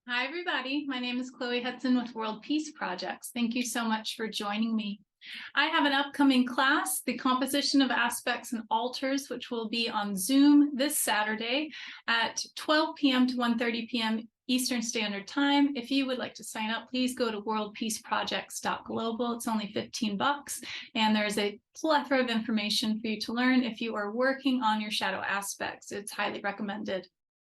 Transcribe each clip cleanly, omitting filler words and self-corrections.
Hi, everybody. My name is Chloe Hudson with World Peace Projects. Thank you so much for joining me. I have an upcoming class, The Composition of Aspects and Altars, which will be on Zoom this Saturday at 12 p.m. to 1:30 p.m. Eastern Standard Time. If you would like to sign up, please go to worldpeaceprojects.global. It's only $15, and there's a plethora of information for you to learn if you are working on your shadow aspects. It's highly recommended.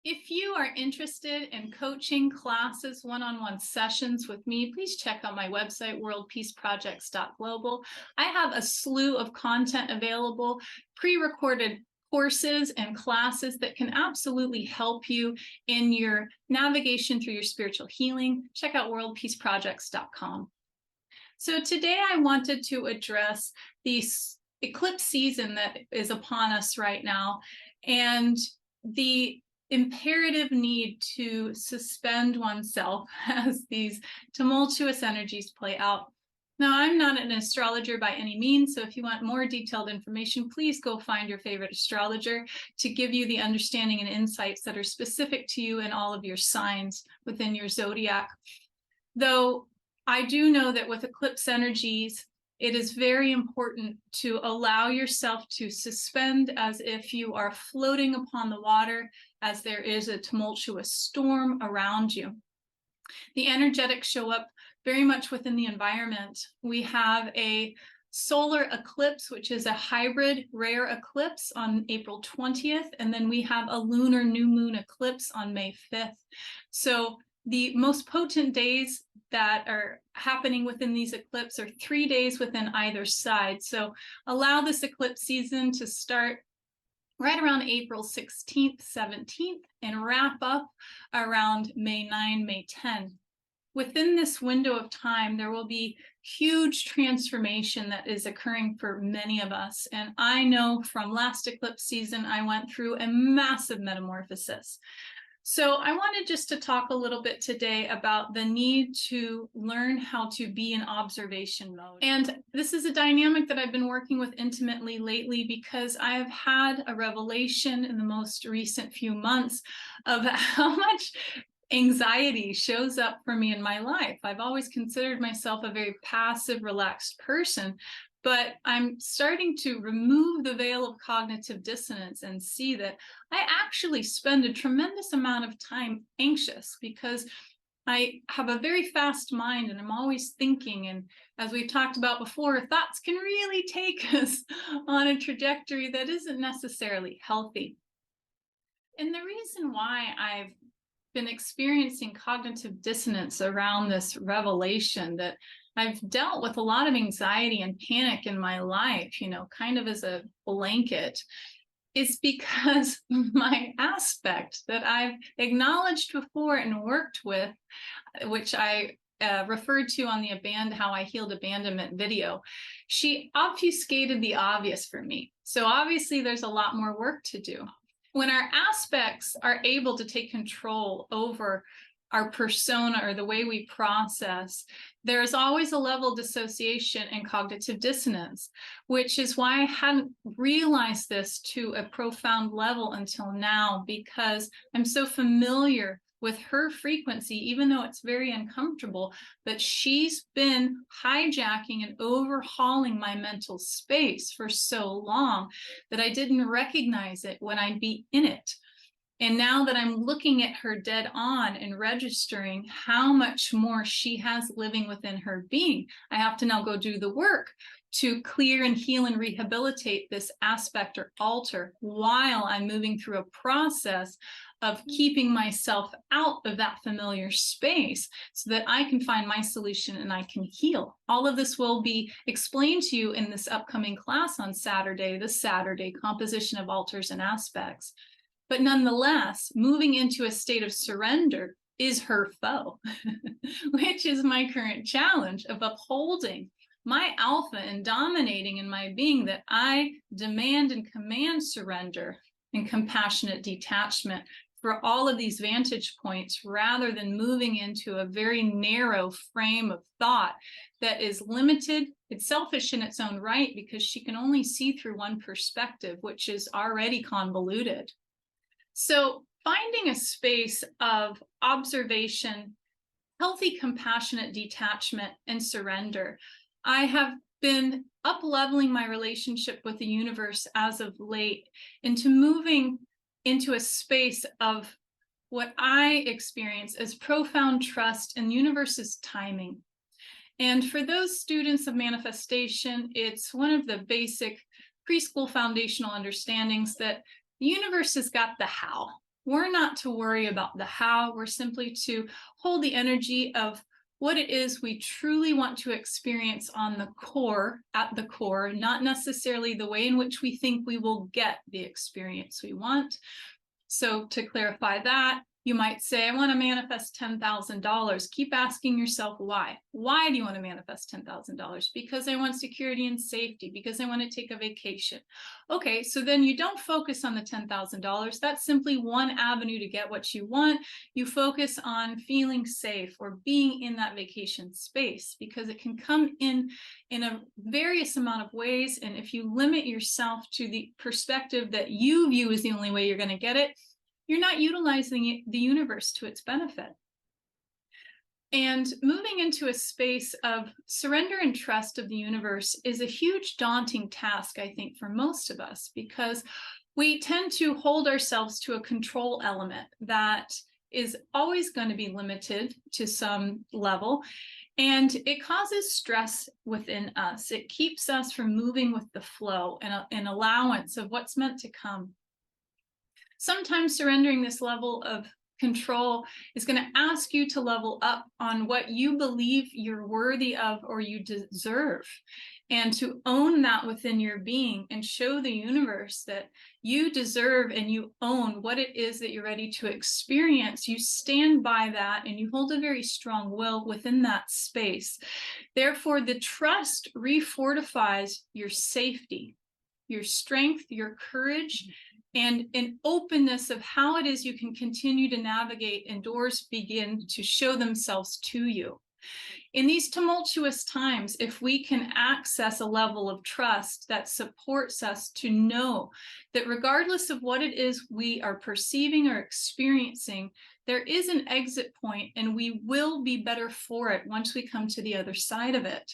If you are interested in coaching classes, one-on-one sessions with me, please check out my website, worldpeaceprojects.global. I have a slew of content available, pre-recorded courses and classes that can absolutely help you in your navigation through your spiritual healing. Check out worldpeaceprojects.com. So today I wanted to address the eclipse season that is upon us right now and the imperative need to suspend oneself as these tumultuous energies play out. Now, I'm not an astrologer by any means, so if you want more detailed information, please go find your favorite astrologer to give you the understanding and insights that are specific to you and all of your signs within your zodiac. Though I do know that with eclipse energies, it is very important to allow yourself to suspend as if you are floating upon the water, as there is a tumultuous storm around you. The energetics show up very much within the environment. We have a solar eclipse, which is a hybrid rare eclipse on April 20th, and then we have a lunar new moon eclipse on May 5th. So the most potent days that are happening within these eclipses are 3 days within either side. So allow this eclipse season to start right around April 16th, 17th, and wrap up around May 9, May 10. Within this window of time, there will be huge transformation that is occurring for many of us. And I know from last eclipse season, I went through a massive metamorphosis. So I wanted just to talk a little bit today about the need to learn how to be in observation mode. And this is a dynamic that I've been working with intimately lately because I've had a revelation in the most recent few months of how much anxiety shows up for me in my life. I've always considered myself a very passive, relaxed person, but I'm starting to remove the veil of cognitive dissonance and see that I actually spend a tremendous amount of time anxious because I have a very fast mind and I'm always thinking. And as we've talked about before, thoughts can really take us on a trajectory that isn't necessarily healthy. And the reason why I've been experiencing cognitive dissonance around this revelation that I've dealt with a lot of anxiety and panic in my life, kind of as a blanket, is because my aspect that I've acknowledged before and worked with, which I referred to on the How I Healed Abandonment video, she obfuscated the obvious for me. So obviously there's a lot more work to do. When our aspects are able to take control over our persona or the way we process, there's always a level of dissociation and cognitive dissonance, which is why I hadn't realized this to a profound level until now, because I'm so familiar with her frequency, even though it's very uncomfortable, but she's been hijacking and overhauling my mental space for so long that I didn't recognize it when I'd be in it. And now that I'm looking at her dead on and registering how much more she has living within her being, I have to now go do the work to clear and heal and rehabilitate this aspect or altar while I'm moving through a process of keeping myself out of that familiar space so that I can find my solution and I can heal. All of this will be explained to you in this upcoming class on Saturday, this Saturday, Composition of Altars and Aspects. But nonetheless, moving into a state of surrender is her foe, which is my current challenge of upholding my alpha and dominating in my being, that I demand and command surrender and compassionate detachment for all of these vantage points, rather than moving into a very narrow frame of thought that is limited. It's selfish in its own right because she can only see through one perspective, which is already convoluted. So finding a space of observation, healthy, compassionate detachment, and surrender. I have been up-leveling my relationship with the universe as of late into moving into a space of what I experience as profound trust in the universe's timing. And for those students of manifestation, it's one of the basic preschool foundational understandings that the universe has got the how. We're not to worry about the how. We're simply to hold the energy of what it is we truly want to experience on the core, at the core, not necessarily the way in which we think we will get the experience we want. So to clarify that, you might say, I want to manifest $10,000. Keep asking yourself why. Why do you want to manifest $10,000? Because I want security and safety, because I want to take a vacation. Okay, so then you don't focus on the $10,000. That's simply one avenue to get what you want. You focus on feeling safe or being in that vacation space, because it can come in a various amount of ways. And if you limit yourself to the perspective that you view as the only way you're going to get it, you're not utilizing the universe to its benefit. And moving into a space of surrender and trust of the universe is a huge daunting task, I think, for most of us, because we tend to hold ourselves to a control element that is always going to be limited to some level. And it causes stress within us. It keeps us from moving with the flow and an allowance of what's meant to come. Sometimes surrendering this level of control is going to ask you to level up on what you believe you're worthy of or you deserve, and to own that within your being and show the universe that you deserve and you own what it is that you're ready to experience. You stand by that and you hold a very strong will within that space. Therefore, the trust refortifies your safety, your strength, your courage, and an openness of how it is you can continue to navigate, and doors begin to show themselves to you. In these tumultuous times, if we can access a level of trust that supports us to know that regardless of what it is we are perceiving or experiencing, there is an exit point and we will be better for it once we come to the other side of it.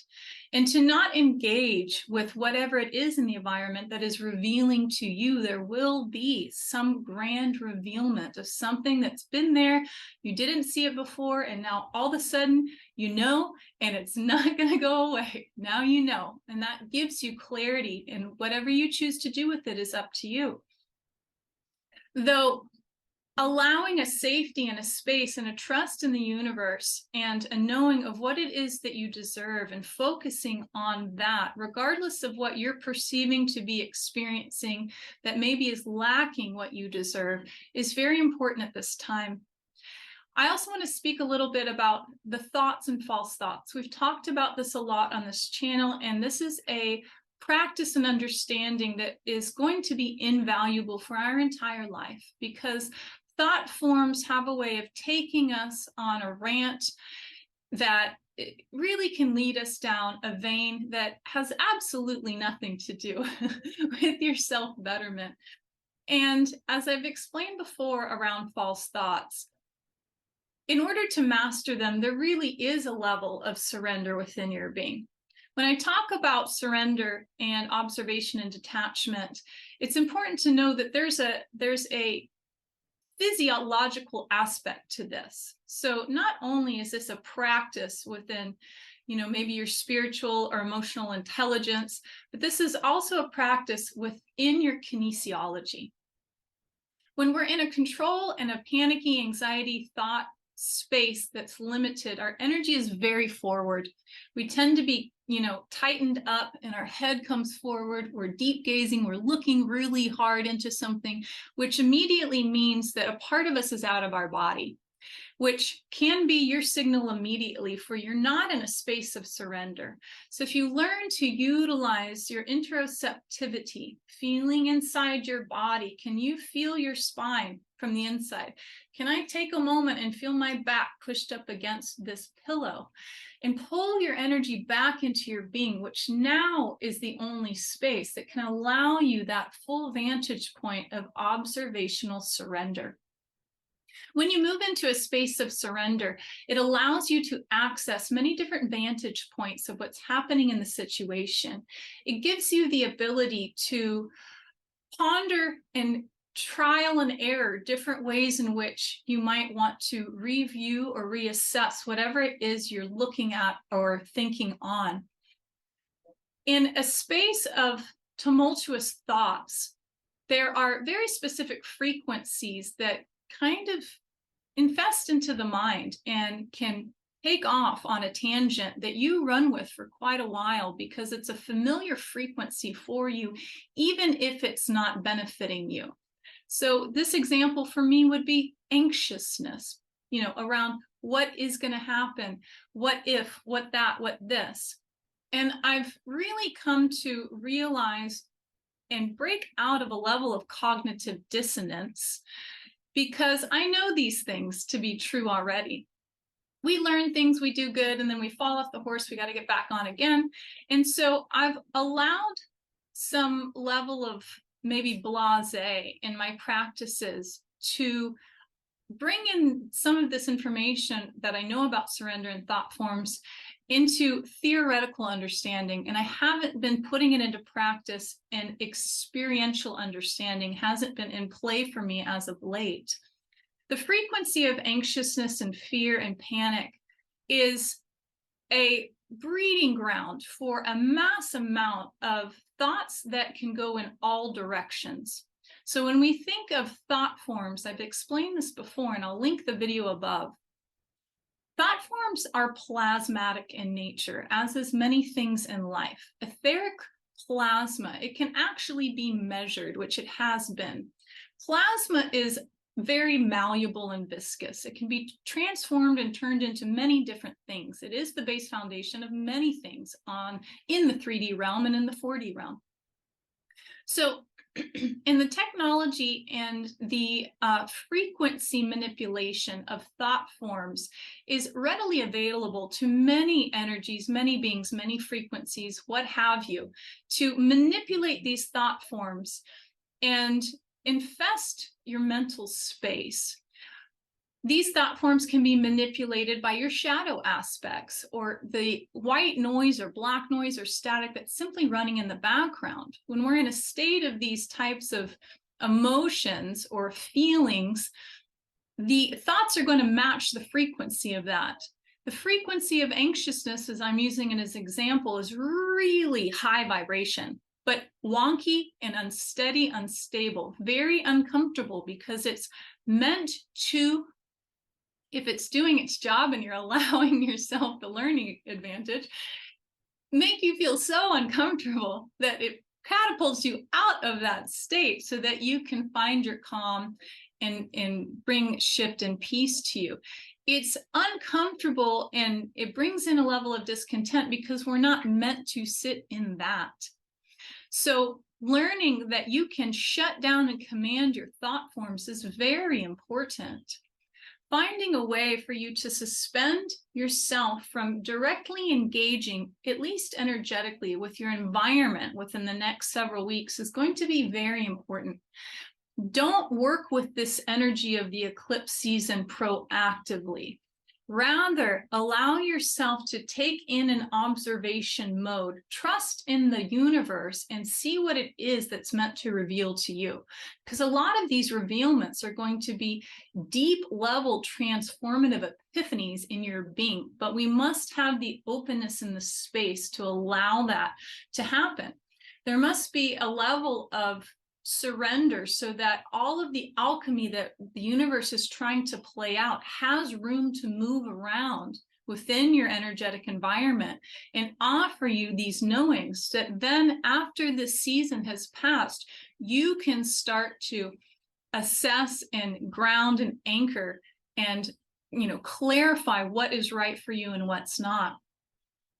And to not engage with whatever it is in the environment that is revealing to you, there will be some grand revealment of something that's been there, you didn't see it before, and now all of a sudden you know, and it's not going to go away. Now you know, and that gives you clarity, and whatever you choose to do with it is up to you. Though allowing a safety and a space and a trust in the universe and a knowing of what it is that you deserve and focusing on that, regardless of what you're perceiving to be experiencing that maybe is lacking what you deserve, is very important at this time. I also want to speak a little bit about the thoughts and false thoughts. We've talked about this a lot on this channel, and this is a practice and understanding that is going to be invaluable for our entire life, because thought forms have a way of taking us on a rant that really can lead us down a vein that has absolutely nothing to do with your self-betterment. And as I've explained before around false thoughts, in order to master them, there really is a level of surrender within your being. When I talk about surrender and observation and detachment, it's important to know that there's a physiological aspect to this. So not only is this a practice within, maybe your spiritual or emotional intelligence, but this is also a practice within your kinesiology. When we're in a control and a panicky, anxiety, thought space that's limited, our energy is very forward. We tend to be tightened up, and our head comes forward. We're deep gazing. We're looking really hard into something, which immediately means that a part of us is out of our body, which can be your signal immediately for you're not in a space of surrender. So if you learn to utilize your interoceptivity, feeling inside your body, can you feel your spine from the inside? Can I take a moment and feel my back pushed up against this pillow? And pull your energy back into your being, which now is the only space that can allow you that full vantage point of observational surrender. When you move into a space of surrender, it allows you to access many different vantage points of what's happening in the situation. It gives you the ability to ponder and trial and error different ways in which you might want to review or reassess whatever it is you're looking at or thinking on. In a space of tumultuous thoughts, there are very specific frequencies that kind of infest into the mind and can take off on a tangent that you run with for quite a while because it's a familiar frequency for you, even if it's not benefiting you. So this example for me would be anxiousness, around what is going to happen, what if, what that, what this. And I've really come to realize and break out of a level of cognitive dissonance because I know these things to be true already. We learn things, we do good, and then we fall off the horse, we got to get back on again. And so I've allowed some level of maybe blasé in my practices to bring in some of this information that I know about surrender and thought forms into theoretical understanding, and I haven't been putting it into practice, and experiential understanding hasn't been in play for me as of late. The frequency of anxiousness and fear and panic is a breeding ground for a mass amount of thoughts that can go in all directions. So when we think of thought forms, I've explained this before, and I'll link the video above. Thought forms are plasmatic in nature, as is many things in life. Etheric plasma, it can actually be measured, which it has been. Plasma is very malleable and viscous. It can be transformed and turned into many different things. It is the base foundation of many things in the 3D realm and in the 4D realm. So in the technology and the frequency manipulation of thought forms is readily available to many energies, many beings, many frequencies, what have you, to manipulate these thought forms and infest your mental space. These thought forms can be manipulated by your shadow aspects or the white noise or black noise or static that's simply running in the background. When we're in a state of these types of emotions or feelings, the thoughts are going to match the frequency of that. The frequency of anxiousness, as I'm using it as an example, is really high vibration, but wonky and unsteady, unstable, very uncomfortable because it's meant to, if it's doing its job and you're allowing yourself the learning advantage, make you feel so uncomfortable that it catapults you out of that state so that you can find your calm and bring shift and peace to you. It's uncomfortable and it brings in a level of discontent because we're not meant to sit in that. So learning that you can shut down and command your thought forms is very important. Finding a way for you to suspend yourself from directly engaging, at least energetically, with your environment within the next several weeks is going to be very important. Don't work with this energy of the eclipse season proactively. Rather, allow yourself to take in an observation mode. Trust in the universe and see what it is that's meant to reveal to you. Because a lot of these revealments are going to be deep level transformative epiphanies in your being. But we must have the openness in the space to allow that to happen. There must be a level of surrender so that all of the alchemy that the universe is trying to play out has room to move around within your energetic environment and offer you these knowings that then after this season has passed, you can start to assess and ground and anchor and, clarify what is right for you and what's not.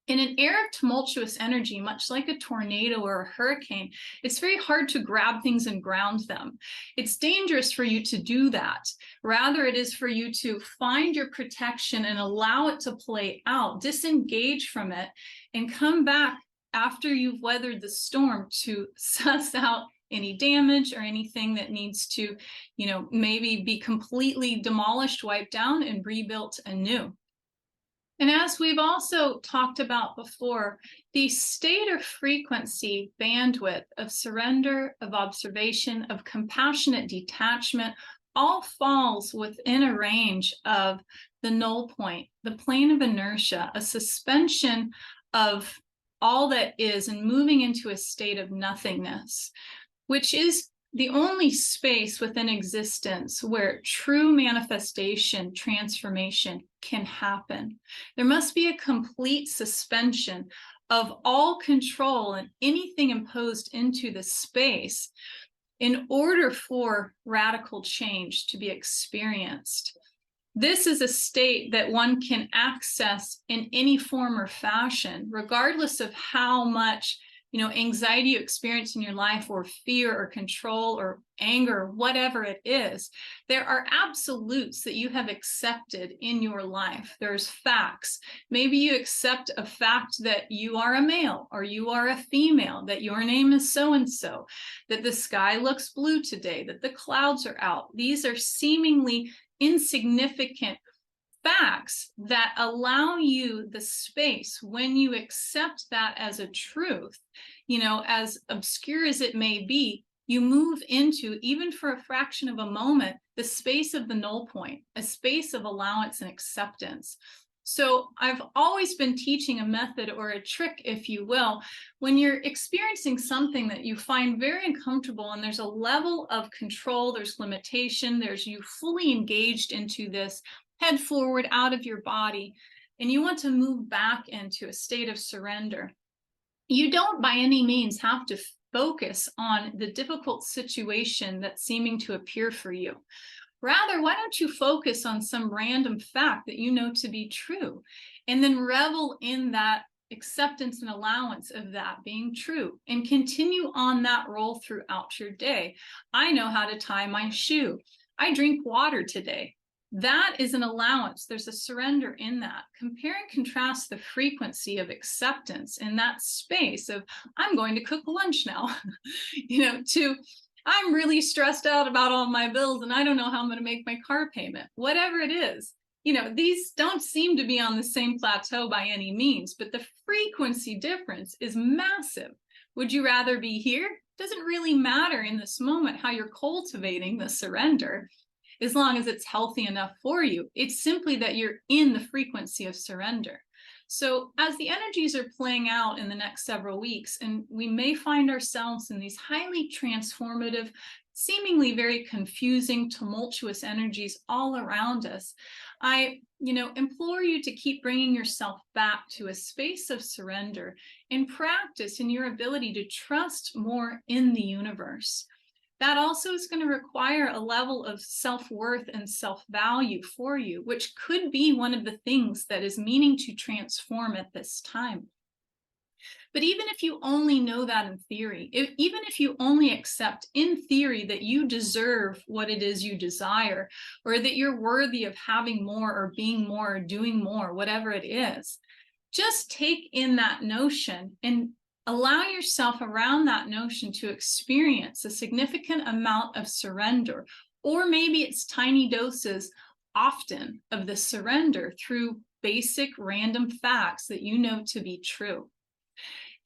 In an era of tumultuous energy, much like a tornado or a hurricane, it's very hard to grab things and ground them. It's dangerous for you to do that. Rather, it is for you to find your protection and allow it to play out, disengage from it, and come back after you've weathered the storm to suss out any damage or anything that needs to, maybe be completely demolished, wiped down, and rebuilt anew. And as we've also talked about before, the state or frequency bandwidth of surrender, of observation, of compassionate detachment, all falls within a range of the null point, the plane of inertia, a suspension of all that is and moving into a state of nothingness, which is the only space within existence where true manifestation, transformation can happen. There must be a complete suspension of all control and anything imposed into the space in order for radical change to be experienced. This is a state that one can access in any form or fashion, regardless of how much anxiety you experience in your life, or fear or control or anger, whatever it is. There are absolutes that you have accepted in your life. There's facts. Maybe you accept a fact that you are a male or you are a female, that your name is so-and-so, that the sky looks blue today, that the clouds are out. These are seemingly insignificant facts that allow you the space, when you accept that as a truth, as obscure as it may be, you move into, even for a fraction of a moment, the space of the null point, a space of allowance and acceptance. So I've always been teaching a method, or a trick, if you will, when you're experiencing something that you find very uncomfortable and there's a level of control, there's limitation, there's you fully engaged into this, head forward out of your body, and you want to move back into a state of surrender. You don't by any means have to focus on the difficult situation that's seeming to appear for you. Rather, why don't you focus on some random fact that you know to be true, and then revel in that acceptance and allowance of that being true, and continue on that role throughout your day. I know how to tie my shoe. I drink water today. That is an allowance. There's a surrender in that. Compare and contrast the frequency of acceptance in that space of, I'm going to cook lunch now, to, I'm really stressed out about all my bills and I don't know how I'm going to make my car payment. Whatever it is, these don't seem to be on the same plateau by any means, but the frequency difference is massive. Would you rather be here? Doesn't really matter in this moment how you're cultivating the surrender, as long as it's healthy enough for you. It's simply that you're in the frequency of surrender. So as the energies are playing out in the next several weeks, and we may find ourselves in these highly transformative, seemingly very confusing, tumultuous energies all around us, I, implore you to keep bringing yourself back to a space of surrender and practice in your ability to trust more in the universe. That also is going to require a level of self-worth and self-value for you, which could be one of the things that is meaning to transform at this time. But even if you only know that in theory, even if you only accept in theory that you deserve what it is you desire, or that you're worthy of having more or being more or doing more, whatever it is, just take in that notion and allow yourself around that notion to experience a significant amount of surrender, or maybe it's tiny doses often of the surrender through basic random facts that you know to be true.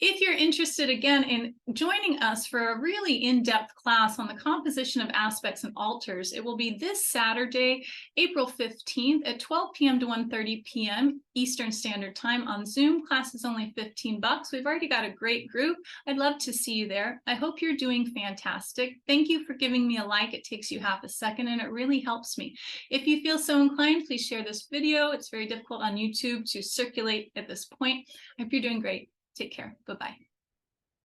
If you're interested, again, in joining us for a really in-depth class on the composition of aspects and altars, it will be this Saturday, April 15th at 12 p.m. to 1:30 p.m. Eastern Standard Time on Zoom. Class is only $15. We've already got a great group. I'd love to see you there. I hope you're doing fantastic. Thank you for giving me a like. It takes you half a second and it really helps me. If you feel so inclined, please share this video. It's very difficult on YouTube to circulate at this point. I hope you're doing great. Take care. Bye-bye.